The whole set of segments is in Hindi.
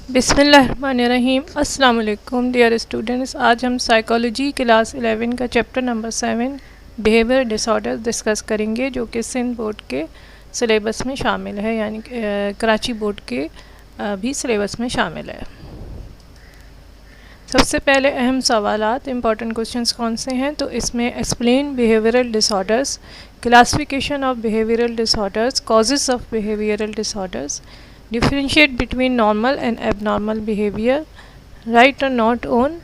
बिस्मिल्लाहिर्रहमानिर्रहीम। अस्सलाम वालेकुम डियर स्टूडेंट्स। आज हम साइकोलॉजी क्लास 11 का chapter number 7 behaviour disorder discuss करेंगे, जो कि सिंध बोर्ड के सिलेबस में शामिल है, यानी कराची बोर्ड के भी सिलेबस में शामिल है। सबसे पहले अहम सवालात, इम्पॉर्टेंट क्वेश्चंस कौन से हैं, तो इसमें explain behavioural disorders, classification of behavioural disorders, causes of behavioural disorders, differentiate between normal and abnormal behavior, right or not on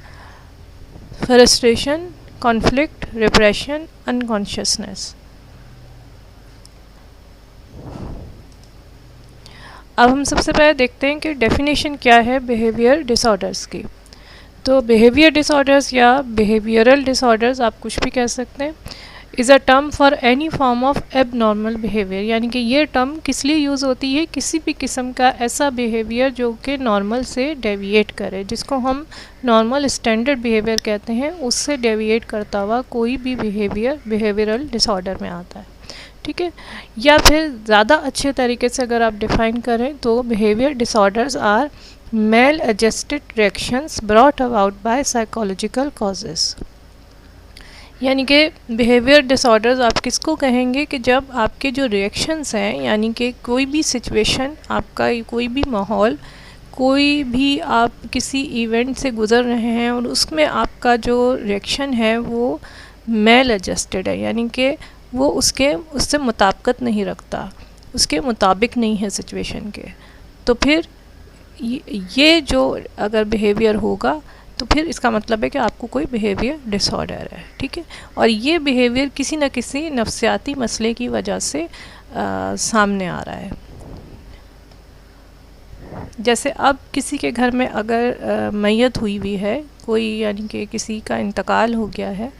frustration, conflict, repression, unconsciousness। अब हम सबसे पहले देखते हैं कि डेफिनेशन क्या है बिहेवियर डिसऑर्डर्स की। तो बिहेवियर डिसऑर्डर्स या बिहेवियरल डिसऑर्डर्स आप कुछ भी कह सकते हैं, is a term for any form of abnormal behaviour, यानी कि ये टर्म किस लिए यूज़ होती है, किसी भी किस्म का ऐसा बिहेवियर जो कि नॉर्मल से डेविएट करे, जिसको हम नॉर्मल स्टैंडर्ड बिहेवियर कहते हैं, उससे डेविएट करता हुआ कोई भी बिहेवियर बिहेवियरल डिसऑर्डर में आता है। ठीक है, या फिर ज़्यादा अच्छे तरीके से अगर आप डिफ़ाइन करें तो behaviour disorders are maladjusted reactions brought about by psychological causes. यानी कि बिहेवियर डिसऑर्डर्स आप किसको कहेंगे कि जब आपके जो रिएक्शंस हैं, यानी कि कोई भी सिचुएशन, आपका कोई भी माहौल, कोई भी आप किसी इवेंट से गुज़र रहे हैं और उसमें आपका जो रिएक्शन है वो मेल एडजस्टेड है, यानी कि वो उससे मुताबिकत नहीं रखता, उसके मुताबिक नहीं है सिचुएशन के, तो फिर ये जो अगर बिहेवियर होगा तो फिर इसका मतलब है कि आपको कोई बिहेवियर डिसऑर्डर है। ठीक है, और ये बिहेवियर किसी न किसी नफ्सियाती मसले की वजह से सामने आ रहा है। जैसे अब किसी के घर में अगर मैयत हुई हुई है कोई, यानी कि किसी का इंतकाल हो गया है,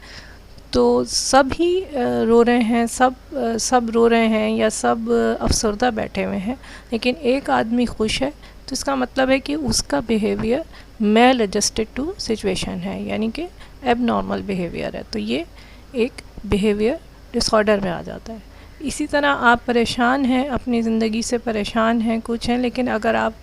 तो सब ही रो रहे हैं, सब रो रहे हैं या सब अफसरदा बैठे हुए हैं, लेकिन एक आदमी खुश है, तो इसका मतलब है कि उसका behaviour maladjusted to situation है, यानी कि एबनॉर्मल बिहेवियर है, तो ये एक बिहेवियर डिसऑर्डर में आ जाता है। इसी तरह आप परेशान हैं, अपनी ज़िंदगी से परेशान हैं, कुछ हैं, लेकिन अगर आप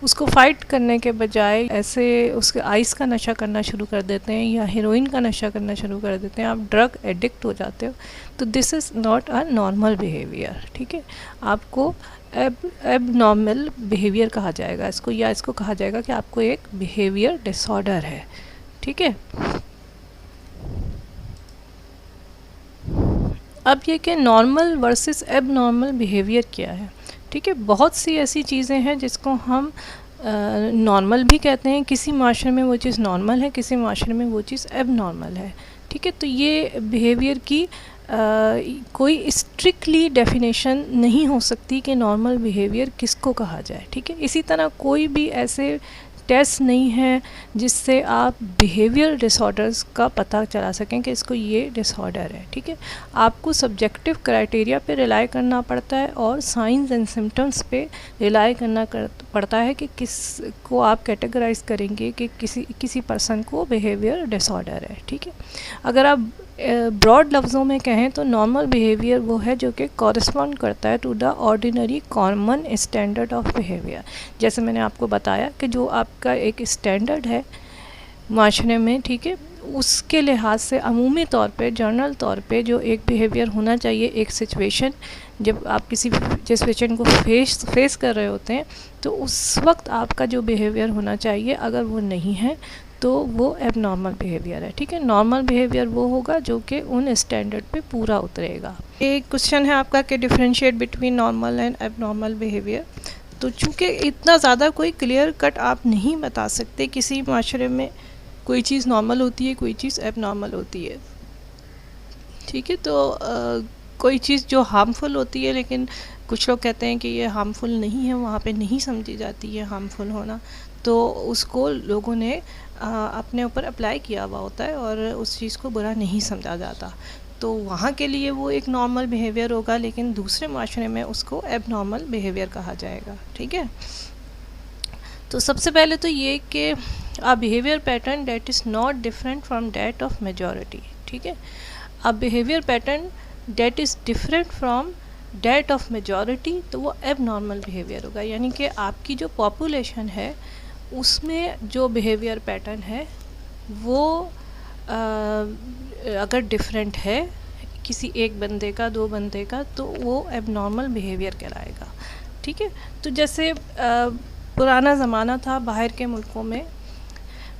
उसको फ़ाइट करने के बजाय ऐसे उसके आइस का नशा करना शुरू कर देते हैं या हीरोइन का नशा करना शुरू कर देते हैं, आप ड्रग एडिक्ट हो जाते हो, तो this is not a normal behaviour. ठीक है, आपको एबनॉर्मल बिहेवियर कहा जाएगा इसको, या इसको कहा जाएगा कि आपको एक बिहेवियर डिसऑर्डर है। ठीक है, अब ये कि नॉर्मल वर्सेस एबनॉर्मल बिहेवियर क्या है। ठीक है, बहुत सी ऐसी चीज़ें हैं जिसको हम नॉर्मल भी कहते हैं, किसी माशरे में वो चीज़ नॉर्मल है, किसी माशरे में वो चीज़ एबनॉर्मल है। ठीक है, तो ये बिहेवियर की कोई स्ट्रिक्टली डेफिनेशन नहीं हो सकती कि नॉर्मल बिहेवियर किसको कहा जाए। ठीक है, इसी तरह कोई भी ऐसे टेस्ट नहीं है जिससे आप बिहेवियर डिसऑर्डर्स का पता चला सकें कि इसको ये डिसऑर्डर है। ठीक है, आपको सब्जेक्टिव क्राइटेरिया पे रिलाई करना पड़ता है और साइंस एंड सिम्टम्स पे रिलाई करना पड़ता है कि किस को आप कैटेगराइज करेंगे कि किसी पर्सन को बिहेवियर डिसऑर्डर है। ठीक है, अगर आप ब्रॉड लफ्ज़ों में कहें तो नॉर्मल बिहेवियर वो है जो कि कॉरस्पॉन्ड करता है to the ordinary common standard of behaviour. जैसे मैंने आपको बताया कि जो आपका एक स्टैंडर्ड है माशरे में, ठीक है, उसके लिहाज से अमूमी तौर पे, जनरल तौर पे जो एक बिहेवियर होना चाहिए, एक सिचुएशन, जब आप किसी सिचुएशन को फेस कर रहे होते हैं तो उस वक्त आपका जो बिहेवियर होना चाहिए, अगर वो नहीं है तो वो एबनॉर्मल बिहेवियर है। ठीक है, नॉर्मल बिहेवियर वो होगा जो कि उन स्टैंडर्ड पे पूरा उतरेगा। एक क्वेश्चन है आपका कि differentiate between normal and abnormal behaviour. तो चूँकि इतना ज़्यादा कोई क्लियर कट आप नहीं बता सकते, किसी माशरे में कोई चीज़ नॉर्मल होती है, कोई चीज़ एबनॉर्मल होती है। ठीक है, तो कोई चीज़ जो हार्मफुल होती है, लेकिन कुछ लोग कहते हैं कि ये हार्मफुल नहीं है, वहाँ पे नहीं समझी जाती है हार्मफुल होना, तो उसको लोगों ने अपने ऊपर अप्लाई किया हुआ होता है और उस चीज़ को बुरा नहीं समझा जाता, तो वहाँ के लिए वो एक नॉर्मल बिहेवियर होगा, लेकिन दूसरे माशरे में उसको एबनॉर्मल बिहेवियर कहा जाएगा। ठीक है, तो सबसे पहले तो ये कि a behaviour pattern that is not different from that of majority. ठीक है, a behaviour pattern that is different from that of majority, तो वो एबनॉर्मल बिहेवियर होगा, यानी कि आपकी जो पॉपुलेशन है उसमें जो बिहेवियर पैटर्न है वो अगर डिफरेंट है किसी एक बंदे का, दो बंदे का, तो वो एबनॉर्मल बिहेवियर कहलाएगा। ठीक है। तो जैसे पुराना ज़माना था, बाहर के मुल्कों में,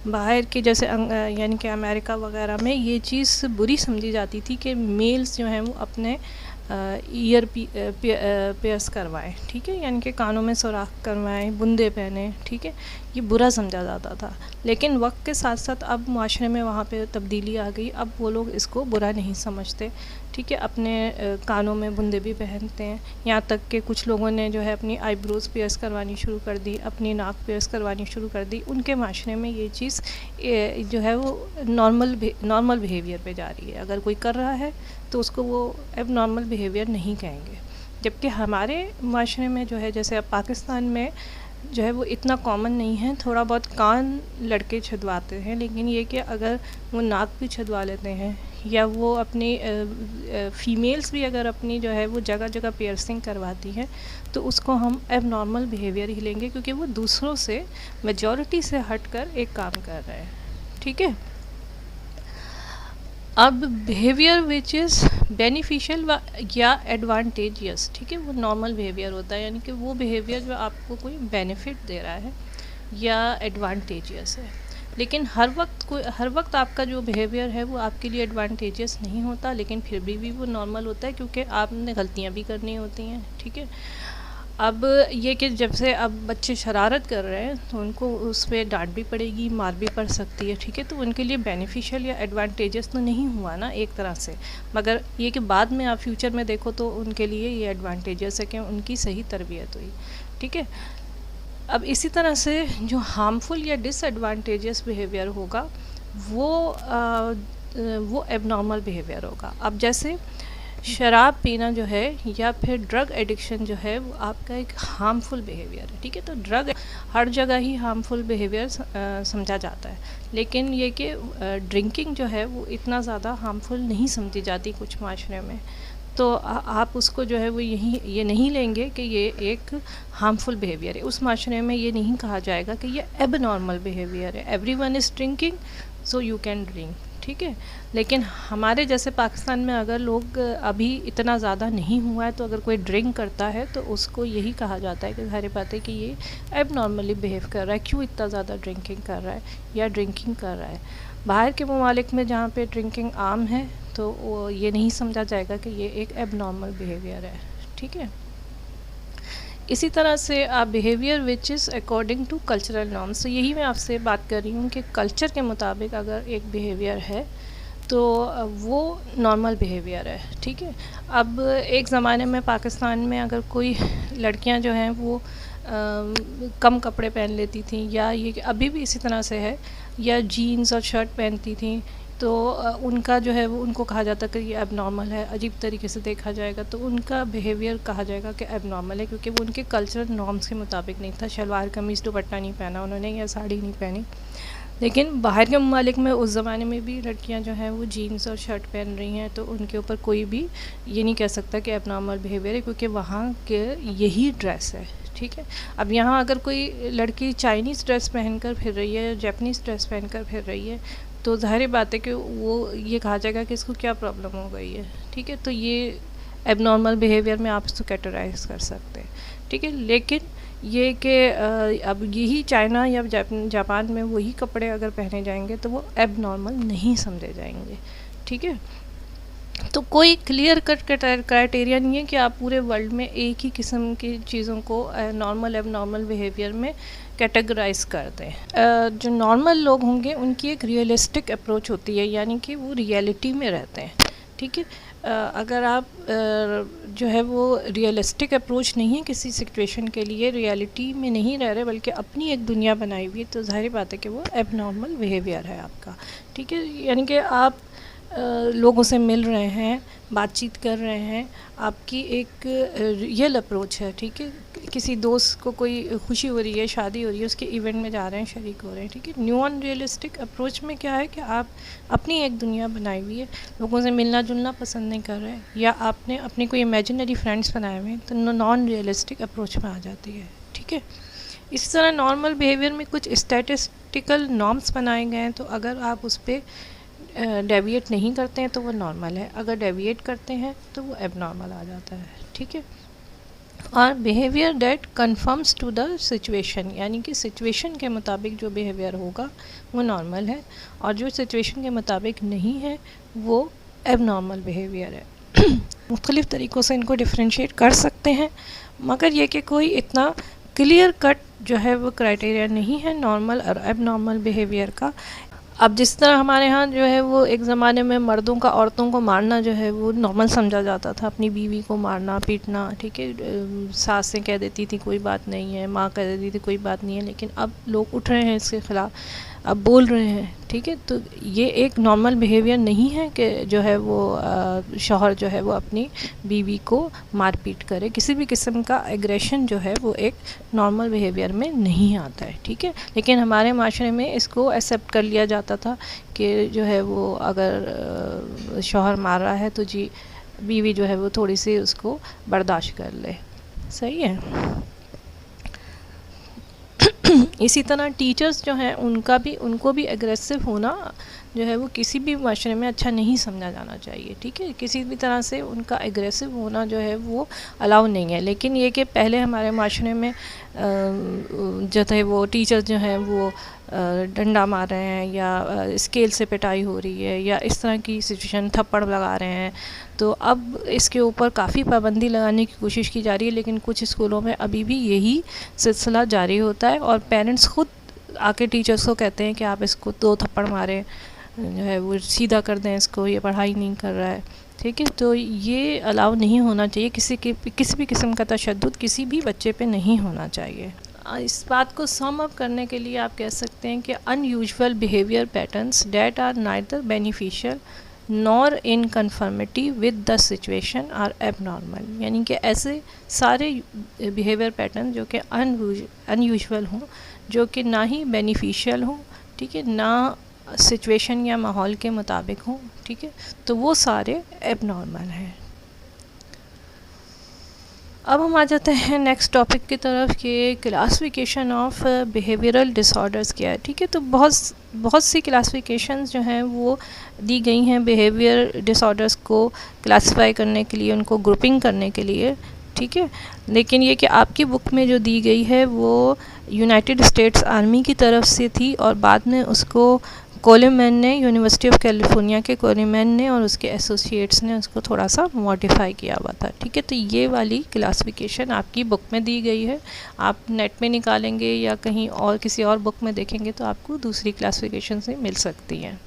बाहर के जैसे यानी कि अमेरिका वगैरह में ये चीज़ बुरी समझी जाती थी कि मेल्स जो हैं वो अपने ईयर पियर्स करवाएं, ठीक है, यानी कि कानों में सुराख करवाएं, बुंदे पहने, ठीक है, ये बुरा समझा जाता था। लेकिन वक्त के साथ साथ अब माशरे में वहाँ पे तब्दीली आ गई, अब वो लोग इसको बुरा नहीं समझते, ठीक है, अपने कानों में बुंदे भी पहनते हैं। यहाँ तक कि कुछ लोगों ने जो है अपनी आईब्रोज़ पियर्स करवानी शुरू कर दी, अपनी नाक पियर्स करवानी शुरू कर दी। उनके माशरे में ये चीज़ जो है वो नॉर्मल बिहेवियर पे जा रही है। अगर कोई कर रहा है तो उसको वो एबनॉर्मल बिहेवियर नहीं कहेंगे। जबकि हमारे माशरे में जो है, जैसे अब पाकिस्तान में जो है वो इतना कॉमन नहीं है, थोड़ा बहुत कान लड़के छदवाते हैं, लेकिन ये कि अगर वो नाक भी छदवा लेते हैं या वो अपनी फ़ीमेल्स भी अगर अपनी जो है वो जगह जगह पियर्सिंग करवाती हैं, तो उसको हम एबनॉर्मल बिहेवियर ही लेंगे, क्योंकि वो दूसरों से, मेजॉरिटी से हटकर एक काम कर रहे हैं। ठीक है। अब बिहेवियर विच इज़ बेनिफिशियल या एडवांटेजियस, ठीक है, वो नॉर्मल बिहेवियर होता है, यानी कि वो बिहेवियर जो आपको कोई बेनिफिट दे रहा है या एडवांटेजियस है। लेकिन हर वक्त आपका जो बिहेवियर है वो आपके लिए एडवांटेजियस नहीं होता, लेकिन फिर भी वो नॉर्मल होता है, क्योंकि आपने गलतियाँ भी करनी होती हैं। ठीक है। अब ये कि जब से अब बच्चे शरारत कर रहे हैं तो उनको उस पर डांट भी पड़ेगी, मार भी पड़ सकती है। ठीक है। तो उनके लिए बेनिफिशियल या एडवांटेजेस तो नहीं हुआ ना एक तरह से, मगर ये कि बाद में आप फ्यूचर में देखो तो उनके लिए ये एडवांटेजेस है कि उनकी सही तरबियत हुई। ठीक है। अब इसी तरह से जो हार्मफुल या डिसएडवांटेजेस बिहेवियर होगा वो एबनॉर्मल बिहेवियर होगा। अब जैसे शराब पीना जो है या फिर ड्रग एडिक्शन जो है वो आपका एक हार्मफुल बिहेवियर है। ठीक है। तो ड्रग हर जगह ही हार्मफुल बिहेवियर समझा जाता है, लेकिन ये कि ड्रिंकिंग जो है वो इतना ज़्यादा हार्मफुल नहीं समझी जाती कुछ माशरे में। तो आप उसको जो है वो ये नहीं लेंगे कि ये एक हार्मफुल बिहेवियर है। उस माशरे में ये नहीं कहा जाएगा कि ये एबनॉर्मल बिहेवियर है। Everyone is drinking so you can drink. ठीक है। लेकिन हमारे जैसे पाकिस्तान में अगर लोग अभी इतना ज़्यादा नहीं हुआ है, तो अगर कोई ड्रिंक करता है तो उसको यही कहा जाता है कि सारी बात है कि ये एबनॉर्मली बिहेव कर रहा है, क्यों इतना ज़्यादा ड्रिंकिंग कर रहा है या ड्रिंकिंग कर रहा है। बाहर के ममालिक में जहाँ पे ड्रिंकिंग आम है तो वो ये नहीं समझा जाएगा कि ये एक एबनॉर्मल बिहेवियर है। ठीक है। इसी तरह से आप behaviour which is according to cultural norms, तो यही मैं आपसे बात कर रही हूँ कि कल्चर के मुताबिक अगर एक बिहेवियर है तो वो नॉर्मल बिहेवियर है। ठीक है। अब एक ज़माने में पाकिस्तान में अगर कोई लड़कियां जो हैं वो कम कपड़े पहन लेती थी, या ये अभी भी इसी तरह से है, या जीन्स और शर्ट पहनती थी, तो उनका जो है वो उनको कहा जाता कि ये एबनॉर्मल है, अजीब तरीके से देखा जाएगा, तो उनका बिहेवियर कहा जाएगा कि एबनॉर्मल है, क्योंकि वो उनके कल्चरल नॉर्म्स के मुताबिक नहीं था। शलवार कमीज़ दुपट्टा नहीं पहना उन्होंने या साड़ी नहीं पहनी। लेकिन बाहर के ममालिक में उस ज़माने में भी लड़कियां जो हैं वो जीन्स और शर्ट पहन रही हैं, तो उनके ऊपर कोई भी ये नहीं कह सकता कि एबनॉर्मल बिहेवियर है, क्योंकि वहाँ के यही ड्रेस है। ठीक है। अब यहाँ अगर कोई लड़की चाइनीज़ ड्रेस पहनकर फिर रही है, जापानीज़ ड्रेस पहनकर फिर रही है, तो ज़ाहिर बात है कि वो ये कहा जाएगा कि इसको क्या प्रॉब्लम हो गई है। ठीक है। तो ये एबनॉर्मल बिहेवियर में आप इसको कैटेगराइज कर सकते हैं। ठीक है। लेकिन ये कि अब यही चाइना या जापान में वही कपड़े अगर पहने जाएंगे तो वो एबनॉर्मल नहीं समझे जाएंगे। ठीक है। तो कोई क्लियर कट क्राइटेरिया नहीं है कि आप पूरे वर्ल्ड में एक ही किस्म की चीज़ों को नॉर्मल एबनॉर्मल बिहेवियर में कैटेगराइज कर दें। जो नॉर्मल लोग होंगे उनकी एक रियलिस्टिक अप्रोच होती है, यानी कि वो रियलिटी में रहते हैं। ठीक है। अगर आप जो है वो रियलिस्टिक अप्रोच नहीं है किसी सिचुएशन के लिए, रियलिटी में नहीं रह रहे बल्कि अपनी एक दुनिया बनाई हुई है, तो ज़ाहिर बात है कि वो एबनॉर्मल बिहेवियर है आपका। ठीक है। यानी कि आप लोगों से मिल रहे हैं, बातचीत कर रहे हैं, आपकी एक रियल अप्रोच है। ठीक है। किसी दोस्त को कोई खुशी हो रही है, शादी हो रही है, उसके इवेंट में जा रहे हैं, शरीक हो रहे हैं। ठीक है। नॉन रियलिस्टिक अप्रोच में क्या है कि आप अपनी एक दुनिया बनाई हुई है, लोगों से मिलना जुलना पसंद नहीं कर रहे, या आपने अपने कोई इमेजिनरी फ्रेंड्स बनाए हुए हैं, तो नॉन रियलिस्टिक अप्रोच में आ जाती है। ठीक है। इस तरह नॉर्मल बिहेवियर में कुछ स्टैटिस्टिकल नॉर्म्स बनाए गए हैं, तो अगर आप उस पर डेविएट नहीं करते हैं तो वो नॉर्मल है, अगर डेविएट करते हैं तो वो एबनॉर्मल आ जाता है, ठीक है। और behaviour that conforms to the situation, यानी कि सिचुएशन के मुताबिक जो बिहेवियर होगा वो नॉर्मल है, और जो सिचुएशन के मुताबिक नहीं है वो एबनॉर्मल बिहेवियर है। मुख्तलिफ़ तरीक़ों से इनको डिफ्रेंशिएट कर सकते हैं, मगर ये कि कोई इतना क्लियर कट जो है वो क्राइटेरिया नहीं है नॉर्मल और एबनॉर्मल बिहेवियर का। अब जिस तरह हमारे यहाँ जो है वो एक ज़माने में मर्दों का औरतों को मारना जो है वो नॉर्मल समझा जाता था, अपनी बीवी को मारना पीटना, ठीक है, सासें कह देती थी कोई बात नहीं है, माँ कह देती थी कोई बात नहीं है, लेकिन अब लोग उठ रहे हैं इसके ख़िलाफ़, अब बोल रहे हैं, ठीक है। तो ये एक नॉर्मल बिहेवियर नहीं है कि जो है वो शौहर जो है वो अपनी बीवी को मारपीट करे, किसी भी किस्म का एग्रेशन जो है वो एक नॉर्मल बिहेवियर में नहीं आता है, ठीक है। लेकिन हमारे माशरे में इसको एक्सेप्ट कर लिया जाता था कि जो है वो अगर शौहर मार रहा है तो जी बीवी जो है वो थोड़ी सी उसको बर्दाश्त कर ले, सही है। इसी तरह टीचर्स जो हैं उनको भी एग्रेसिव होना जो है वो किसी भी माशरे में अच्छा नहीं समझा जाना चाहिए, ठीक है। किसी भी तरह से उनका एग्रेसिव होना जो है वो अलाउ नहीं है। लेकिन ये कि पहले हमारे माशरे में जो थे वो टीचर्स जो हैं वो डंडा मार रहे हैं या स्केल से पिटाई हो रही है या इस तरह की सिचुएशन, थप्पड़ लगा रहे हैं, तो अब इसके ऊपर काफ़ी पाबंदी लगाने की कोशिश की जा रही है। लेकिन कुछ स्कूलों में अभी भी यही सिलसिला जारी होता है और पेरेंट्स खुद आके टीचर्स को कहते हैं कि आप इसको 2 थप्पड़ मारें, जो है वो सीधा कर दें इसको, ये पढ़ाई नहीं कर रहा है, ठीक है। तो ये अलाउ नहीं होना चाहिए, किसी भी किस्म का तशद्दुद किसी भी बच्चे पे नहीं होना चाहिए। इस बात को सम अप करने के लिए आप कह सकते हैं कि unusual behaviour patterns that are neither beneficial nor in conformity with the situation are abnormal, यानी कि ऐसे सारे बिहेवियर पैटर्न जो कि अनयूजुअल हों, जो कि ना ही बेनिफिशियल हों, ठीक है, ना सिचुएशन या माहौल के मुताबिक हों, ठीक है, तो वो सारे एबनॉर्मल हैं। अब हम आ जाते हैं नेक्स्ट टॉपिक की तरफ कि क्लासिफिकेशन ऑफ बिहेवियरल डिसऑर्डर्स क्या है, ठीक है। तो बहुत सी क्लासिफिकेशंस जो हैं वो दी गई हैं बिहेवियर डिसऑर्डर्स को क्लासिफाई करने के लिए, उनको ग्रुपिंग करने के लिए, ठीक है। लेकिन ये कि आपकी बुक में जो दी गई है वो यूनाइटेड स्टेट्स आर्मी की तरफ से थी और बाद में उसको कोलेमैन ने, यूनिवर्सिटी ऑफ कैलिफोर्निया के कोलेमैन ने और उसके एसोसिएट्स ने उसको थोड़ा सा मॉडिफाई किया हुआ था, ठीक है। तो ये वाली क्लासिफिकेशन आपकी बुक में दी गई है, आप नेट में निकालेंगे या कहीं और किसी और बुक में देखेंगे तो आपको दूसरी क्लासिफिकेशन से मिल सकती हैं।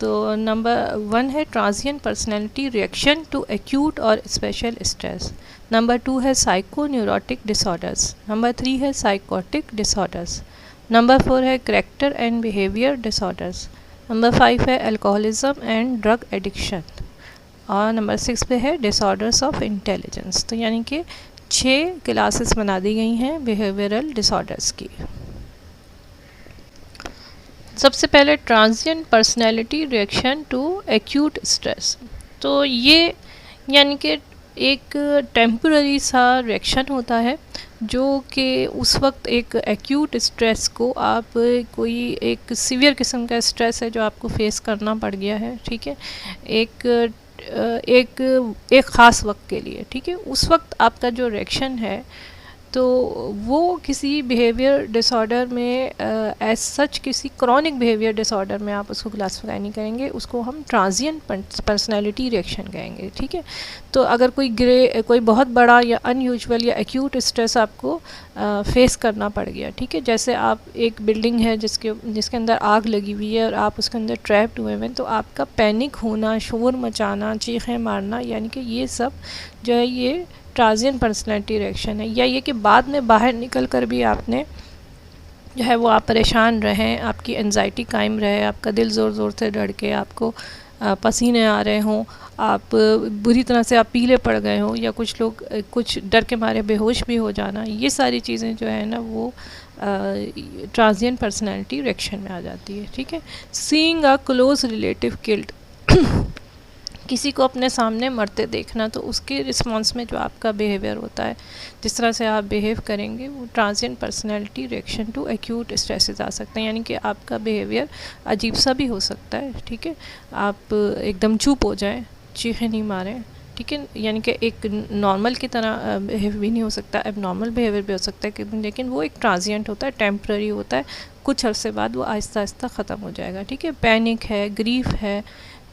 तो नंबर 1 है transient personality reaction to acute और स्पेशल स्ट्रेस। नंबर 2 है साइको न्यूरोटिक डिसऑर्डर्स। नंबर 3 है साइकोटिक डिसऑर्डर्स। नंबर 4 है character and behaviour disorders. Number 5 है अल्कोहलिज्म एंड ड्रग एडिक्शन। और नंबर 6 पे है डिसऑर्डर्स ऑफ इंटेलिजेंस। तो यानी कि 6 क्लासेस बना दी गई हैं बिहेवियरल डिसऑर्डर्स की। सबसे पहले transient personality reaction to acute stress. तो ये यानी कि एक टेम्पररी सा रिएक्शन होता है जो कि उस वक्त एक एक्यूट स्ट्रेस को, आप कोई एक सीवियर किस्म का स्ट्रेस है जो आपको फेस करना पड़ गया है, ठीक है, एक ख़ास वक्त के लिए, ठीक है, उस वक्त आपका जो रिएक्शन है तो वो किसी बिहेवियर डिसऑर्डर में एज सच किसी क्रॉनिक बिहेवियर डिसऑर्डर में आप उसको क्लासिफाई नहीं करेंगे, उसको हम ट्रांजिएंट पर्सनैलिटी रिएक्शन कहेंगे, ठीक है। तो अगर कोई बहुत बड़ा या अनयूजुअल या एक्यूट स्ट्रेस आपको फेस करना पड़ गया, ठीक है, जैसे आप एक बिल्डिंग है जिसके अंदर आग लगी हुई है और आप उसके अंदर ट्रैप्ड हुए हैं, तो आपका पैनिक होना, शोर मचाना, चीखें मारना, यानी कि ये सब जो है ये ट्रांजिएंट पर्सनैलिटी रिएक्शन है। या ये कि बाद में बाहर निकल कर भी आपने जो है वो आप परेशान रहें, आपकी एंजाइटी कायम रहे, आपका दिल ज़ोर ज़ोर से धड़के, आपको पसीने आ रहे हों, आप बुरी तरह से आप पीले पड़ गए हों, या कुछ लोग कुछ डर के मारे बेहोश भी हो जाना, ये सारी चीज़ें जो है ना वो ट्रांजिएंट पर्सनैलिटी रिएक्शन में आ जाती है, ठीक है। Seeing a close relative killed, किसी को अपने सामने मरते देखना, तो उसके रिस्पॉन्स में जो आपका बिहेवियर होता है, जिस तरह से आप बिहेव करेंगे, वो transient personality reaction to acute stresses आ सकते हैं। यानी कि आपका बिहेवियर अजीब सा भी हो सकता है, ठीक है, आप एकदम चुप हो जाएं, चीखें नहीं मारें, ठीक है, यानी कि एक नॉर्मल की तरह बिहेव भी नहीं हो सकता, अब नॉर्मल बिहेवियर भी हो सकता है कि, लेकिन वो एक ट्रांजिएंट होता है, टेम्पररी होता है, कुछ अरसे बाद वो आहिस्ता आहिस्ता ख़त्म हो जाएगा, ठीक है। पैनिक है, ग्रीफ है,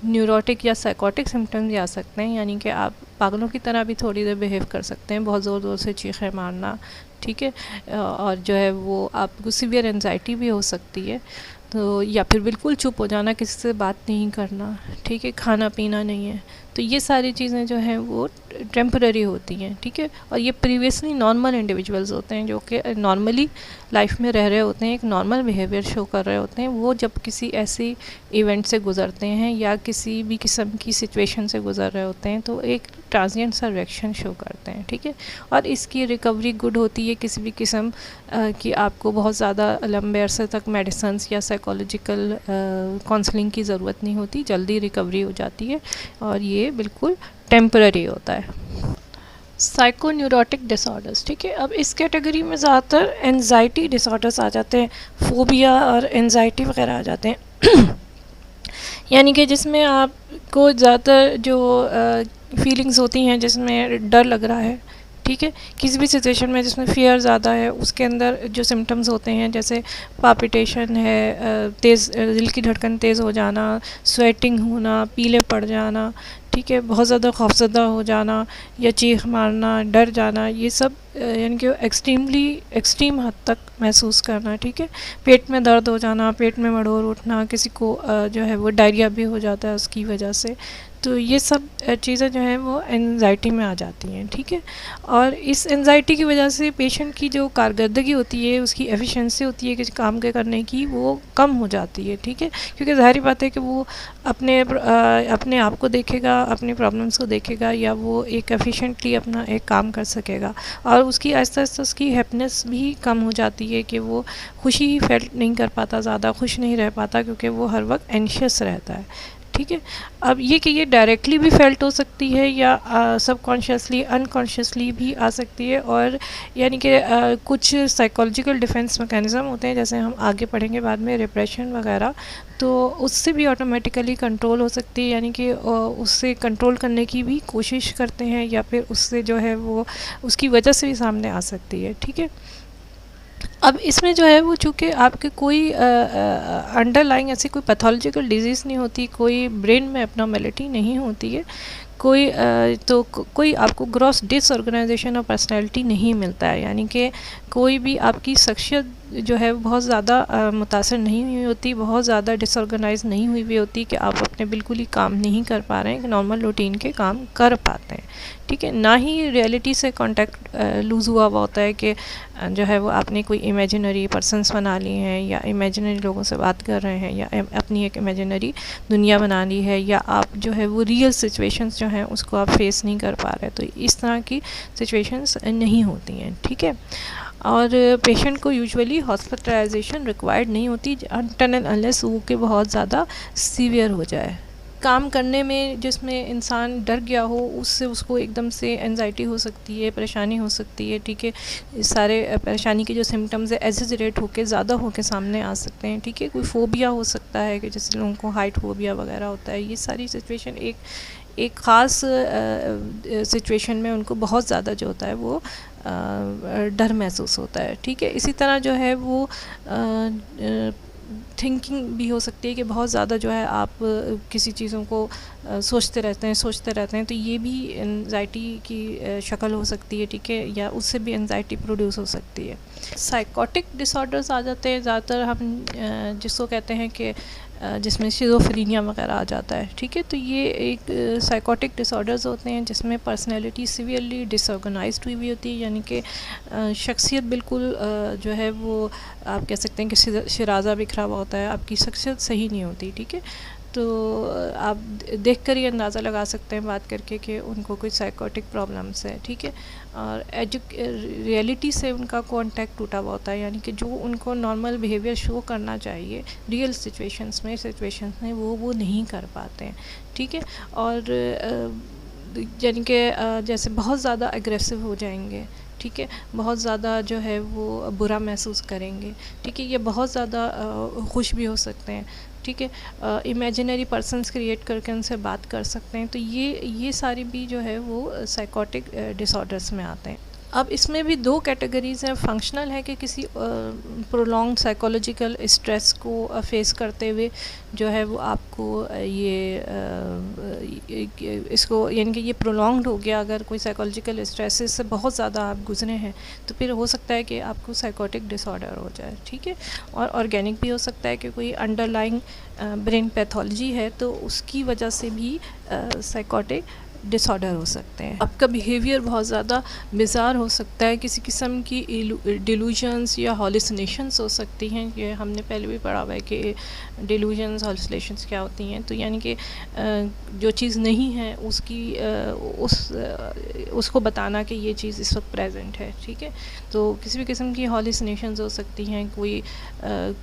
न्यूरोटिक या साइकोटिक सिम्टम्स आ सकते हैं, यानी कि आप पागलों की तरह भी थोड़ी देर बिहेव कर सकते हैं, बहुत ज़ोर ज़ोर से चीखें मारना, ठीक है, और जो है वो आपको सीवियर एंजाइटी भी हो सकती है, तो या फिर बिल्कुल चुप हो जाना, किसी से बात नहीं करना, ठीक है, खाना पीना नहीं है, तो ये सारी चीज़ें जो हैं वो टेम्पररी होती हैं, ठीक है। और ये प्रीवियसली नॉर्मल इंडिविजुअल्स होते हैं, जो कि नॉर्मली लाइफ में रह रहे होते हैं, एक नॉर्मल बिहेवियर शो कर रहे होते हैं, वो जब किसी ऐसी इवेंट से गुज़रते हैं या किसी भी किस्म की सिचुएशन से गुज़र रहे होते हैं, तो एक ट्रांजिएंट सा रिएक्शन शो करते हैं, ठीक है। और इसकी रिकवरी गुड होती है, किसी भी किस्म की आपको बहुत ज़्यादा लंबे अरसे तक मेडिसिन्स या साइकोलॉजिकल काउंसलिंग की ज़रूरत नहीं होती, जल्दी रिकवरी हो जाती है, और ये बिल्कुल टेम्पररी होता है। साइकोन्यूरोटिक डिसऑर्डर्स, ठीक है, अब इस कैटेगरी में ज़्यादातर एंजाइटी डिसऑर्डर्स आ जाते हैं, फोबिया और एंजाइटी वगैरह आ जाते हैं यानी कि जिसमें आपको ज़्यादातर जो फीलिंग्स होती हैं, जिसमें डर लग रहा है, ठीक है, किसी भी सिचुएशन में जिसमें फ़ियर ज़्यादा है, उसके अंदर जो सिम्टम्स होते हैं, जैसे पापिटेशन है, तेज़ दिल की धड़कन तेज़ हो जाना, स्वेटिंग होना, पीले पड़ जाना, ठीक है, बहुत ज़्यादा खौफज़दा हो जाना या चीख मारना, डर जाना, ये सब यानी कि एक्सट्रीम हद तक महसूस करना, ठीक है, पेट में दर्द हो जाना, पेट में मड़ोर उठना, किसी को जो है वो डायरिया भी हो जाता है उसकी वजह से, तो ये सब चीज़ें जो हैं वो एंजाइटी में आ जाती हैं, ठीक है। और इस एंजाइटी की वजह से पेशेंट की जो कारकर्दगी होती है, उसकी एफिशिएंसी होती है कि काम के करने की, वो कम हो जाती है, ठीक है, क्योंकि ज़ाहिर बात है कि वो अपने आप को देखेगा, अपनी प्रॉब्लम्स को देखेगा, या वो एक एफिशिएंटली अपना एक काम कर सकेगा, और उसकी आहिस्ता आहिस्ता उसकी हैप्पीनेस भी कम हो जाती है, कि वो खुशी ही फील नहीं कर पाता, ज़्यादा खुश नहीं रह पाता, क्योंकि वो हर वक्त एंशियस रहता है, ठीक है। अब ये डायरेक्टली भी फेल्ट हो सकती है, या सबकॉन्शियसली अनकॉन्शियसली भी आ सकती है, और यानी कि कुछ साइकोलॉजिकल डिफेंस मैकेनिज़्म होते हैं, जैसे हम आगे पढ़ेंगे बाद में, रिप्रेशन वगैरह, तो उससे भी ऑटोमेटिकली कंट्रोल हो सकती है, यानी कि उससे कंट्रोल करने की भी कोशिश करते हैं, या फिर उससे जो है वो उसकी वजह से भी सामने आ सकती है, ठीक है। अब इसमें जो है वो चूँकि आपके कोई अंडरलाइंग ऐसी कोई पैथोलॉजिकल डिजीज़ नहीं होती, कोई ब्रेन में एब्नॉर्मेलिटी नहीं होती है, कोई आपको ग्रॉस डिसऑर्गेनाइजेशन ऑफ पर्सनैलिटी नहीं मिलता है, यानी कि कोई भी आपकी शख्सियत जो है बहुत ज़्यादा मुतासर नहीं हुई होती, बहुत ज़्यादा डिसऑर्गेनाइज नहीं हुई हुई होती, कि आप अपने बिल्कुल ही काम नहीं कर पा रहे हैं, कि नॉर्मल रूटीन के काम कर पाते हैं, ठीक है। ना ही रियलिटी से कांटेक्ट लूज़ हुआ होता है, कि जो है वो आपने कोई इमेजिनरी पर्सन्स बना लिए हैं, या इमेजिनरी लोगों से बात कर रहे हैं, या अपनी एक इमेजिनरी दुनिया बना ली है, या आप जो है वो रियल सिचुएशंस जो हैं उसको आप फेस नहीं कर पा रहे, तो इस तरह की सिचुएशंस नहीं होती हैं, ठीक है। और पेशेंट को यूजुअली हॉस्पिटलाइजेशन रिक्वायर्ड नहीं होती, अनटिल एंड अनलेस वो कि बहुत ज़्यादा सीवियर हो जाए। काम करने में जिसमें इंसान डर गया हो, उससे उसको एकदम से एंजाइटी हो सकती है, परेशानी हो सकती है, ठीक है, सारे परेशानी के जो सिम्टम्स है एग्जैजरेट होकर ज़्यादा होकर सामने आ सकते हैं, ठीक है। कोई फोबिया हो सकता है, कि जैसे लोगों को हाइट फोबिया वगैरह होता है, ये सारी सिचुएशन एक ख़ास सिचुएशन में उनको बहुत ज़्यादा जो होता है वो डर महसूस होता है, ठीक है। इसी तरह जो है वो थिंकिंग भी हो सकती है, कि बहुत ज़्यादा जो है आप किसी चीज़ों को सोचते रहते हैं, तो ये भी एंजाइटी की शक्ल हो सकती है, ठीक है, या उससे भी एंजाइटी प्रोड्यूस हो सकती है। साइकोटिक डिसऑर्डर्स आ जाते हैं ज़्यादातर, हम जिसको कहते हैं कि जिसमें शिज़ोफ्रेनिया वगैरह आ जाता है, ठीक है। तो ये एक साइकोटिक डिसऑर्डर्स होते हैं, जिसमें पर्सनैलिटी सीवियरली डिसऑर्गेनाइज्ड हुई हुई होती है, यानी कि शख्सियत बिल्कुल जो है वो आप कह सकते हैं कि शिराज़ा बिखरा हुआ होता है, आपकी शख्सियत सही नहीं होती, ठीक है। तो आप देख कर ही अंदाज़ा लगा सकते हैं बात करके कि उनको कोई साइकोटिक प्रॉब्लम्स है, ठीक है। और रियलिटी से उनका कांटेक्ट टूटा हुआ होता है, यानी कि जो उनको नॉर्मल बिहेवियर शो करना चाहिए रियल सिचुएशंस में वो नहीं कर पाते हैं, ठीक है। और यानी कि जैसे बहुत ज़्यादा एग्रेसिव हो जाएंगे, ठीक है, बहुत ज़्यादा जो है वो बुरा महसूस करेंगे, ठीक है, ये बहुत ज़्यादा खुश भी हो सकते हैं, ठीक है, इमेजिनरी पर्सन्स क्रिएट करके उनसे बात कर सकते हैं। तो ये सारी भी जो है वो साइकोटिक डिसऑर्डर्स में आते हैं। अब इसमें भी दो कैटेगरीज़ हैं। फंक्शनल है कि किसी प्रोलॉन्ग साइकोलॉजिकल स्ट्रेस को फेस करते हुए जो है वो आपको इसको यानी कि ये प्रोलॉन्ग्ड हो गया, अगर कोई साइकोलॉजिकल स्ट्रेस से बहुत ज़्यादा आप गुजरे हैं तो फिर हो सकता है कि आपको साइकोटिक डिसऑर्डर हो जाए, ठीक है। और ऑर्गेनिक भी हो सकता है कि कोई अंडरलाइंग ब्रेन पैथोलॉजी है तो उसकी वजह से भी साइकोटिक डिसऑर्डर हो सकते हैं। आपका बिहेवियर बहुत ज़्यादा बिज़ार हो सकता है, किसी किस्म की डिलूजन्स या हॉलिसिनेशंस हो सकती हैं। ये हमने पहले भी पढ़ा हुआ है कि डिलूजन्स हॉलिसिनेशंस क्या होती हैं। तो यानी कि जो चीज़ नहीं है उसको बताना कि ये चीज़ इस वक्त प्रेजेंट है, ठीक है। तो किसी भी किस्म की हॉलिसिनेशंस हो सकती हैं,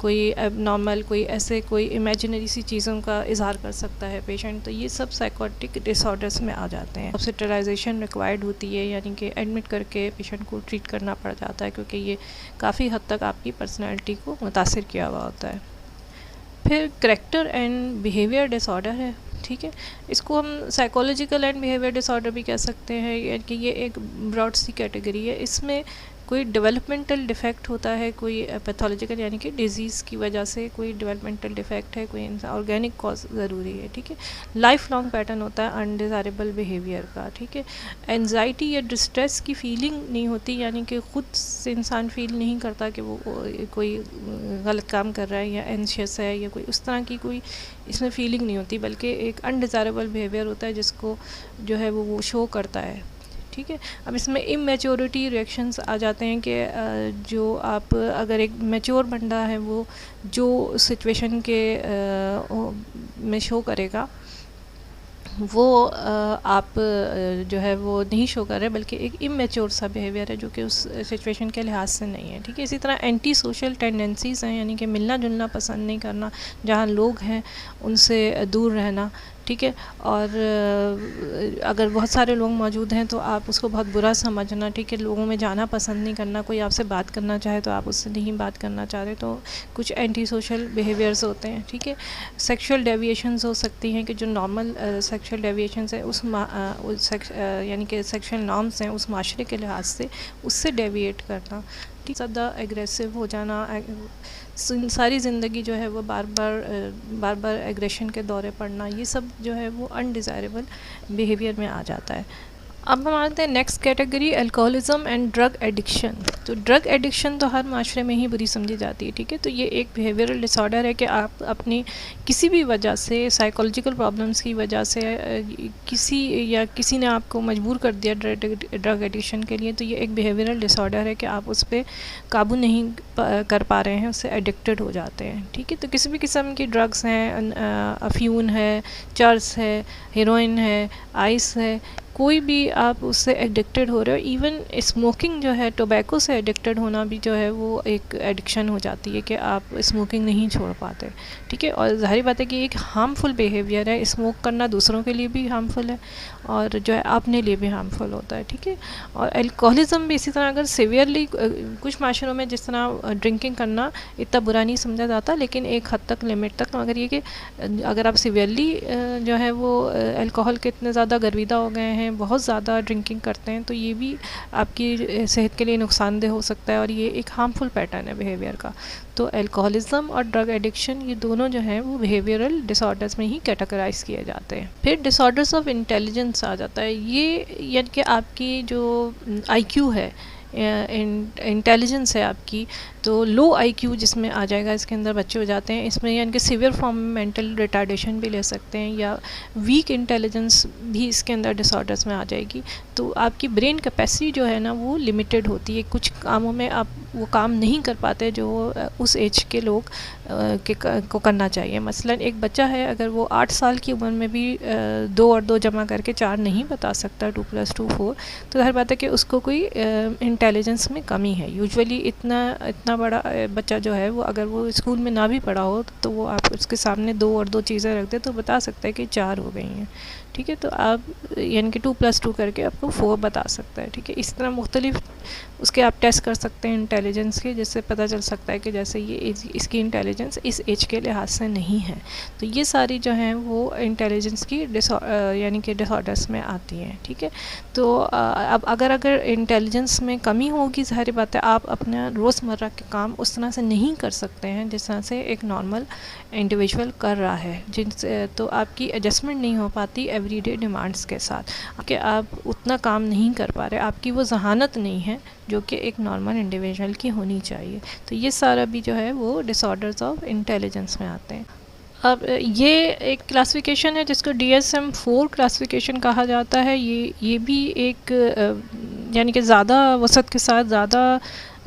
कोई एबनॉर्मल कोई इमेजिनरी सी चीज़ों का इजहार कर सकता है पेशेंट। तो ये सब साइकोटिक डिसऑर्डर्स में आ जाते हैं। हॉस्पिटलाइजेशन रिक्वायर्ड होती है, यानी कि एडमिट करके पेशेंट को ट्रीट करना पड़ जाता है, क्योंकि ये काफ़ी हद तक आपकी पर्सनैलिटी को मुतासिर किया हुआ होता है। फिर करैक्टर एंड बिहेवियर डिसऑर्डर है, ठीक है। इसको हम साइकोलॉजिकल एंड बिहेवियर डिसऑर्डर भी कह सकते हैं, यानी कि ये एक ब्रॉड सी कैटेगरी है। इसमें कोई डेवलपमेंटल डिफेक्ट होता है, कोई पैथोलॉजिकल यानी कि डिजीज़ की वजह से कोई डेवलपमेंटल डिफेक्ट है, कोई ऑर्गेनिक कॉज ज़रूरी है, ठीक है। लाइफ लॉन्ग पैटर्न होता है अनडिज़ायरेबल बिहेवियर का, ठीक है। एंजाइटी या डिस्ट्रेस की फीलिंग नहीं होती, यानी कि ख़ुद से इंसान फील नहीं करता कि वो कोई गलत काम कर रहा है या एंशियस है या कोई उस तरह की कोई इसमें फीलिंग नहीं होती, बल्कि एक अनडिज़ायरेबल बिहेवियर होता है जिसको जो है वो शो करता है, ठीक है। अब इसमें इमेच्योरिटी रिएक्शंस आ जाते हैं कि जो आप अगर एक मैच्योर बंदा है वो जो सिचुएशन के में शो करेगा वो आप जो है वो नहीं शो कर रहे, बल्कि एक इमेच्योर सा बिहेवियर है जो कि उस सिचुएशन के लिहाज से नहीं है, ठीक है। इसी तरह एंटी सोशल टेंडेंसीज़ हैं, यानी कि मिलना जुलना पसंद नहीं करना, जहाँ लोग हैं उनसे दूर रहना, ठीक है। और अगर बहुत सारे लोग मौजूद हैं तो आप उसको बहुत बुरा समझना, ठीक है। लोगों में जाना पसंद नहीं करना, कोई आपसे बात करना चाहे तो आप उससे नहीं बात करना चाह रहे, तो कुछ एंटी सोशल बिहेवियर्स होते हैं, ठीक है। सेक्सुअल डेविएशंस हो सकती हैं कि जो नॉर्मल सेक्सुअल डेविएशंस है यानी कि सेक्सुअल नॉर्म्स हैं उस माशरे के लिहाज से उससे डेविएट करना, ठीक। ज़्यादा एग्रेसिव हो जाना, सारी ज़िंदगी जो है वो बार बार एग्रेशन के दौरे पड़ना, ये सब जो है वो अनडिज़ायरेबल बिहेवियर में आ जाता है। अब हम आते हैं next category, alcoholism and drug addiction. तो ड्रग एडिक्शन तो हर माशरे में ही बुरी समझी जाती है, ठीक है। तो ये एक बिहेवियरल डिसऑर्डर है कि आप अपनी किसी भी वजह से, साइकोलॉजिकल प्रॉब्लम्स की वजह से किसी ने आपको मजबूर कर दिया ड्रग एडिक्शन के लिए, तो ये एक बिहेवियरल डिसऑर्डर है कि आप उस पर काबू नहीं कर पा रहे हैं, उससे एडिक्टेड हो जाते हैं, ठीक है। तो किसी भी किस्म की ड्रग्स हैं, अफ्यून है, चर्स है, हेरोइन है, आइस है, कोई भी आप उससे एडिक्टेड हो रहे हो। इवन स्मोकिंग जो है, टोबैको से एडिक्टेड होना भी जो है वो एक एडिक्शन हो जाती है कि आप स्मोकिंग नहीं छोड़ पाते, ठीक है। और ज़ाहिर बात है कि एक हार्मफुल बिहेवियर है, स्मोक करना दूसरों के लिए भी हार्मफुल है और जो है अपने लिए भी हार्मफुल होता है, ठीक है। और अल्कोहलिज्म भी इसी तरह, अगर सीवियरली कुछ माशरों में जिस तरह ड्रिंकिंग करना इतना बुरा नहीं समझा जाता, लेकिन एक हद तक, लिमिट तक। मगर ये कि अगर आप सीवियरली जो है वो अल्कोहल के इतने ज़्यादा गर्विदा हो गए हैं, बहुत ज़्यादा ड्रिंकिंग करते हैं, तो ये भी आपकी सेहत के लिए नुकसानदेह हो सकता है और ये एक हार्मफुल पैटर्न है बिहेवियर का। तो अल्कोहलिज्म और ड्रग एडिक्शन ये दोनों जो हैं वो बिहेवियरल डिसऑर्डर्स में ही कैटेगराइज किए जाते हैं। फिर डिसऑर्डर्स ऑफ इंटेलिजेंस आ जाता है। ये यानी कि आपकी जो IQ है, इंटेलिजेंस है आपकी, तो लो IQ जिसमें आ जाएगा, इसके अंदर बच्चे हो जाते हैं। इसमें यानी कि सीवियर फॉर्म में मेंटल रिटार्डेशन भी ले सकते हैं, या वीक इंटेलिजेंस भी इसके अंदर डिसऑर्डर्स में आ जाएगी। तो आपकी ब्रेन कैपेसिटी जो है ना वो लिमिटेड होती है, कुछ कामों में आप वो काम नहीं कर पाते जो उस एज के लोग को करना चाहिए। मसलन एक बच्चा है, अगर वो 8 साल की उम्र में भी 2 और 2 जमा करके 4 नहीं बता सकता, 2 + 2 4, तो हर बात है कि उसको कोई इंटेलिजेंस में कमी है। यूजुअली इतना बड़ा बच्चा जो है वो अगर वो स्कूल में ना भी पढ़ा हो तो वो आप उसके सामने 2 और 2 चीज़ें रख दे तो बता सकता है कि 4 हो गई हैं। ठीक है, तो आप यानी कि 2 + 2 करके आपको 4 बता सकता है। ठीक है, इस तरह मुख्तलिफ उसके आप टेस्ट कर सकते हैं इंटेलिजेंस के, जिससे पता चल सकता है कि जैसे ये एज, इसकी इंटेलिजेंस इस एज के लिहाज से नहीं है। तो ये सारी जो हैं वो इंटेलिजेंस की यानी कि डिसऑर्डर्स में आती हैं। ठीक है, तो अब अगर इंटेलिजेंस में कमी होगी, ज़ाहिर बात है आप अपना रोज़मर्रा के काम उस तरह से नहीं कर सकते हैं जिस तरह से एक नॉर्मल इंडिविजुअल कर रहा है, जिनसे तो आपकी एडजस्टमेंट नहीं हो पाती एवरीडे डिमांड्स के साथ कि आप उतना काम नहीं कर पा रहे, आपकी वो ज़हानत नहीं है जो कि एक नॉर्मल इंडिविजुअल की होनी चाहिए। तो ये सारा भी जो है वो डिसऑर्डर्स ऑफ इंटेलिजेंस में आते हैं। अब ये एक क्लासिफिकेशन है जिसको DSM-4 क्लासिफिकेशन कहा जाता है। ये भी एक यानी कि ज़्यादा वसत के साथ ज़्यादा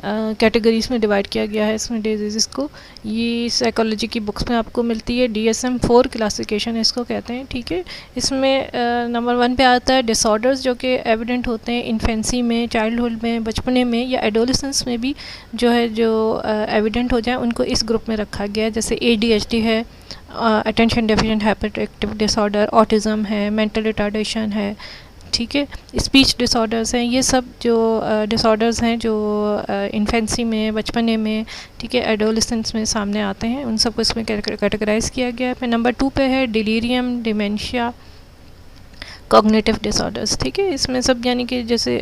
कैटेगरीज़ में डिवाइड किया गया है इसमें डिजीज़ को। ये साइकोलॉजी की बुक्स में आपको मिलती है। DSM-4 क्लासिफिकेशन इसको कहते हैं। ठीक है, इसमें नंबर 1 पे आता है डिसऑर्डर्स जो कि एविडेंट होते हैं इन्फेंसी में, चाइल्डहुड में, बचपने में या एडोलेसेंस में भी जो एविडेंट हो जाए उनको इस ग्रुप में रखा गया है। जैसे ADHD है, attention deficient hyper active disorder, autism है, मेंटल रिटार्डेशन है। ठीक है, स्पीच डिसऑर्डर्स हैं। ये सब जो डिसऑर्डर्स हैं जो इन्फेंसी में, बचपने में, ठीक है, एडोलेसेंस में सामने आते हैं, उन सबको इसमें कैटेगराइज किया गया है। फिर नंबर 2 पे है डिलीरियम, डिमेंशिया, कॉग्निटिव डिसऑर्डर्स। ठीक है, इसमें सब यानी कि जैसे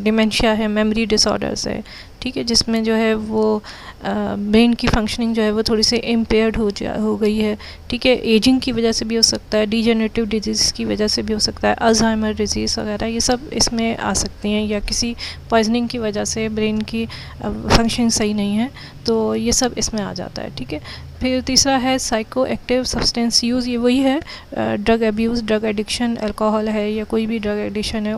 डिमेंशिया है, मेमोरी डिसऑर्डर्स है। ठीक है, जिसमें जो है वो ब्रेन की फंक्शनिंग जो है वो थोड़ी सी इम्पेयर्ड हो गई है। ठीक है, एजिंग की वजह से भी हो सकता है, डीजेनरेटिव डिजीज़ की वजह से भी हो सकता है, अल्जाइमर डिजीज़ वगैरह, ये सब इसमें आ सकती हैं, या किसी पॉइजनिंग की वजह से ब्रेन की फंक्शनिंग सही नहीं है तो ये सब इसमें आ जाता है। ठीक है, फिर तीसरा है साइको एक्टिव सब्सटेंस यूज़। ये वही है drug abuse, drug addiction, alcohol है या कोई भी ड्रग एडिक्शन है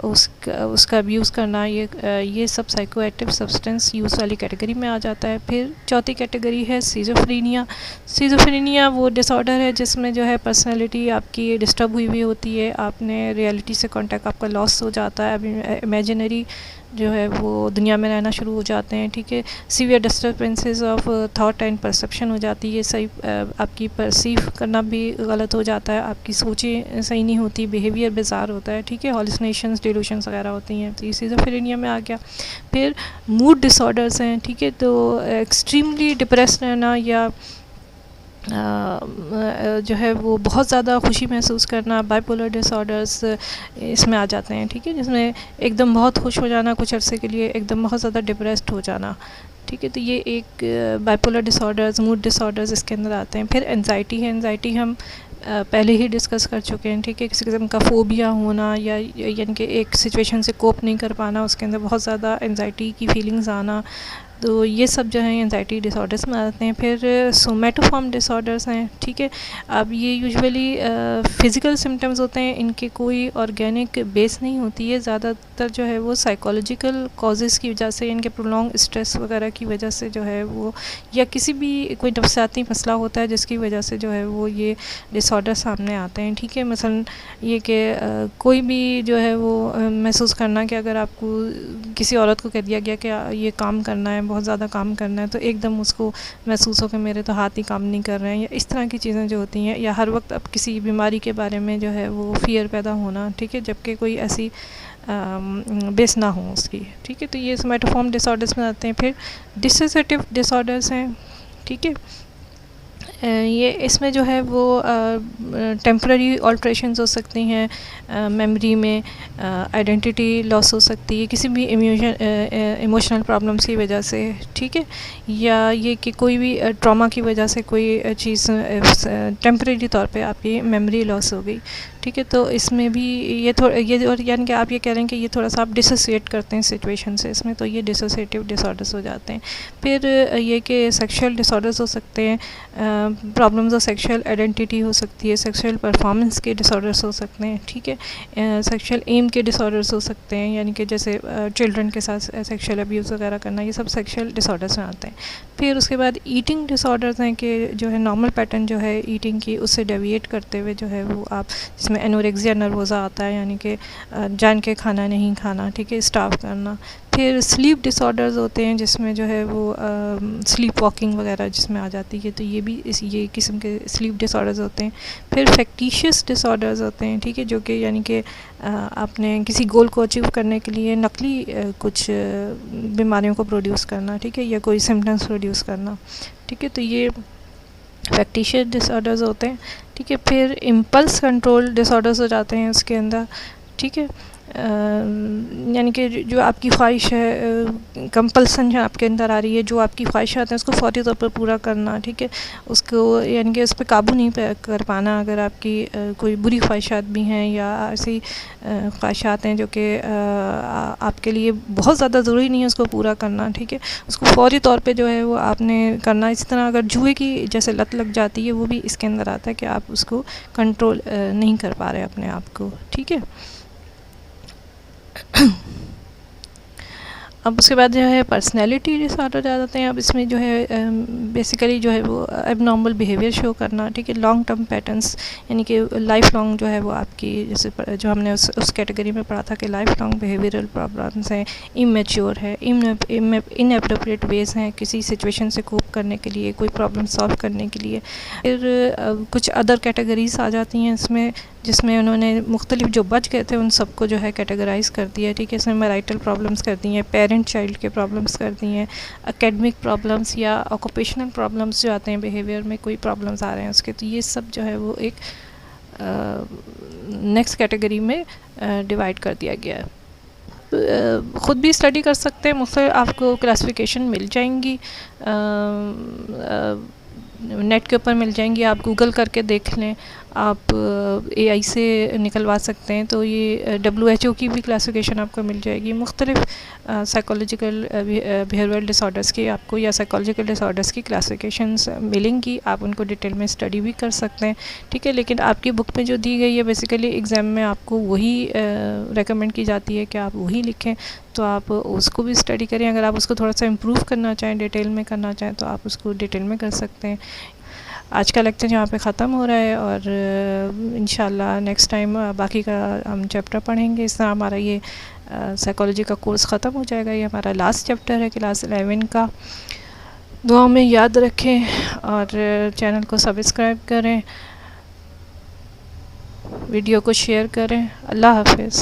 उसका अब्यूज़ करना, ये सब साइको एक्टिव सब्सटेंस यूज़ वाली कैटेगरी में आ जाता है। फिर चौथी कैटेगरी है सिज़ोफ्रेनिया। सिज़ोफ्रेनिया वो डिसऑर्डर है जिसमें जो है पर्सनैलिटी आपकी डिस्टर्ब हुई होती है, आपने रियलिटी से कांटेक्ट आपका लॉस हो जाता है, अभी इमेजिनरी जो है वो दुनिया में रहना शुरू हो जाते हैं। ठीक है, severe disturbances of thought and perception हो जाती है, सही आपकी परसीव करना भी गलत हो जाता है, आपकी सोचें सही नहीं होती, बिहेवियर बिजार होता है। ठीक है, हॉल्यूसिनेशंस, डिल्यूशंस वगैरह होती हैं, तो ये सिज़ोफ्रेनिया में आ गया। फिर मूड डिसऑर्डर्स हैं। ठीक है, तो एक्सट्रीमली डिप्रेस रहना या जो है वो बहुत ज़्यादा खुशी महसूस करना, बाइपोलर डिसऑर्डर्स इसमें आ जाते हैं। ठीक है, जिसमें एकदम बहुत खुश हो जाना कुछ अरसे के लिए, एकदम बहुत ज़्यादा डिप्रेस्ड हो जाना। ठीक है, तो ये एक बाइपोलर डिसऑर्डर्स, मूड डिसऑर्डर्स इसके अंदर आते हैं। फिर एंजाइटी है। एंजाइटी हम पहले ही डिस्कस कर चुके हैं। ठीक है, किसी किस्म का फोबिया होना या यानी कि एक सिचुएशन से कोप नहीं कर पाना, उसके अंदर बहुत ज़्यादा एंजाइटी की फीलिंग्स आना, तो ये सब जो है एंजाइटी डिसऑर्डर्स में आते हैं। फिर सोमेटोफॉर्म डिसऑर्डर्स हैं। ठीक है, अब ये यूजुअली फ़िज़िकल सिम्टम्स होते हैं, इनके कोई ऑर्गेनिक बेस नहीं होती है, ज़्यादातर जो है वो साइकोलॉजिकल कॉजेज़ की वजह से, इनके प्रोलॉन्ग स्ट्रेस वगैरह की वजह से जो है वो, या किसी भी कोई नफसियाती मसला होता है जिसकी वजह से जो है वो ये डिसऑर्डर सामने आते हैं। ठीक है, मसलन ये कि कोई भी जो है वो महसूस करना कि अगर आपको किसी औरत को कह दिया गया कि ये काम करना है, बहुत ज़्यादा काम करना है, तो एकदम उसको महसूस हो कि मेरे तो हाथ ही काम नहीं कर रहे हैं, या इस तरह की चीज़ें जो होती हैं, या हर वक्त अब किसी बीमारी के बारे में जो है वो फ़ियर पैदा होना। ठीक है, जबकि कोई ऐसी बेस ना हो उसकी। ठीक है, तो ये सोमेटोफॉर्म डिसऑर्डर्स में आते हैं। फिर डिसोसिएटिव डिसऑर्डर्स हैं। ठीक है, ये इसमें जो है वो टेम्पररी ऑल्ट्रेशंस हो सकती हैं मेमोरी में, आइडेंटिटी लॉस हो सकती है किसी भी इमोशनल प्रॉब्लम्स की वजह से। ठीक है, या ये कि कोई भी ट्रॉमा की वजह से कोई चीज़ टेम्पररी तौर पे आपकी मेमोरी लॉस हो गई। ठीक है, तो इसमें भी ये और यानी कि आप ये कह रहे हैं कि ये थोड़ा सा आप डिसोसिएट करते हैं सिचुएशन से, इसमें तो ये डिसोसिएटिव डिसऑर्डर्स हो जाते हैं। फिर ये कि सेक्सुअल डिसऑर्डर्स हो सकते हैं, प्रॉब्लम्स ऑफ सेक्सुअल आइडेंटिटी हो सकती है, सेक्सुअल परफॉर्मेंस के डिसऑर्डर्स हो सकते हैं, ठीक है, सेक्सुअल एम के डिसऑर्डर्स हो सकते हैं, यानी कि जैसे चिल्ड्रन के साथ सेक्सुअल अब्यूज़ वगैरह करना, ये सब सेक्सुअल डिसऑर्डर्स में आते हैं। फिर उसके बाद ईटिंग डिसऑर्डर्स हैं कि जो है नॉर्मल पैटर्न जो है ईटिंग की उससे डेविएट करते हुए जो है वो आप, जिसमें एनोरेक्सिया नर्वोसा आता है, यानी कि जान के खाना नहीं खाना, ठीक है, स्टार्व करना। फिर स्लीप डिसऑर्डर्स होते हैं जिसमें जो है वो स्लीप वॉकिंग वगैरह जिसमें आ जाती है, तो ये भी ये किस्म के स्लीप डिसऑर्डर्स होते हैं। फिर फैक्टिशियस डिसऑर्डर्स होते हैं, ठीक है, जो कि यानी कि आपने किसी गोल को अचीव करने के लिए नकली कुछ बीमारियों को प्रोड्यूस करना, ठीक है, या कोई सिम्टम्स प्रोड्यूस करना, ठीक है, तो ये फैक्टिशियस डिसऑर्डर्स होते हैं, ठीक है। फिर इम्पल्स कंट्रोल डिसऑर्डर्स हो जाते हैं उसके अंदर, ठीक है, यानी कि जो आपकी ख्वाहिश है, कंपल्सन जो आपके अंदर आ रही है, जो आपकी ख्वाहिशात हैं उसको फौरी तौर पर पूरा करना, ठीक है, उसको यानी कि उस पर काबू नहीं कर पाना। अगर आपकी कोई बुरी ख्वाहिशात भी हैं या ऐसी ख्वाहिशात हैं जो कि आपके लिए बहुत ज़्यादा ज़रूरी नहीं है उसको पूरा करना, ठीक है, उसको फौरी तौर पे जो है वो आपने करना। इस तरह अगर जुए की जैसे लत लग जाती है, वो भी इसके अंदर आता है कि आप उसको कंट्रोल नहीं कर पा रहे अपने आप को, ठीक है। अब उसके बाद जो है पर्सनैलिटी डिसऑर्डर आ जाते हैं। अब इसमें जो है बेसिकली जो है वो एबनॉर्मल बिहेवियर शो करना, ठीक है, लॉन्ग टर्म पैटर्न्स, यानी कि लाइफ लॉन्ग जो है वो आपकी, जैसे जो हमने उस कैटेगरी में पढ़ा था कि लाइफ लॉन्ग बिहेवियरल प्रॉब्लम्स हैं, इमेच्योर है, इनएप्रोप्रिएट वेज हैं किसी सिचुएशन से कोप करने के लिए, कोई प्रॉब्लम सॉल्व करने के लिए। फिर कुछ अदर कैटेगरीज आ जाती हैं इसमें, जिसमें उन्होंने मुख्तलिफ जो बच गए थे उन सबको जो है कैटेगराइज कर दिया, ठीक है, इसमें मैरिटल प्रॉब्लम्स कर दी हैं, पेरेंट चाइल्ड के प्रॉब्लम्स कर दी हैं, एकेडमिक प्रॉब्लम्स या ऑक्यूपेशनल प्रॉब्लम्स जो आते हैं, बिहेवियर में कोई प्रॉब्लम्स आ रहे हैं उसके, तो ये सब जो है वो एक नेक्स्ट कैटेगरी में डिवाइड कर दिया गया है। ख़ुद भी स्टडी कर सकते हैं, मुख्तलिफ आपको क्लासिफिकेशन मिल जाएंगी, नेट के ऊपर मिल जाएंगी, आप गूगल करके देख लें, आप AI से निकलवा सकते हैं, तो ये WHO की भी क्लासिफिकेशन आपको मिल जाएगी। मुख्तलिफ साइकोलॉजिकल बिहेवियरल डिसऑर्डर्स की आपको या साइकोलॉजिकल डिसऑर्डर्स की क्लासिफिकेशंस मिलेंगी, आप उनको डिटेल में स्टडी भी कर सकते हैं, ठीक है। लेकिन आपकी बुक में जो दी गई है बेसिकली एग्ज़ाम में आपको वही रेकमेंड की जाती है कि आप वही लिखें, तो आप उसको भी स्टडी करें। अगर आप उसको थोड़ा सा इम्प्रूव करना चाहें, डिटेल में करना चाहें, तो आप उसको डिटेल में कर सकते हैं। आज का लेक्चर यहाँ पे ख़त्म हो रहा है और इंशाल्लाह नेक्स्ट टाइम बाकी का हम चैप्टर पढ़ेंगे। इस तरह हमारा ये साइकोलॉजी का कोर्स ख़त्म हो जाएगा। ये हमारा लास्ट चैप्टर है क्लास 11 का। दुआ में याद रखें और चैनल को सब्सक्राइब करें, वीडियो को शेयर करें। अल्लाह हाफ़िज़।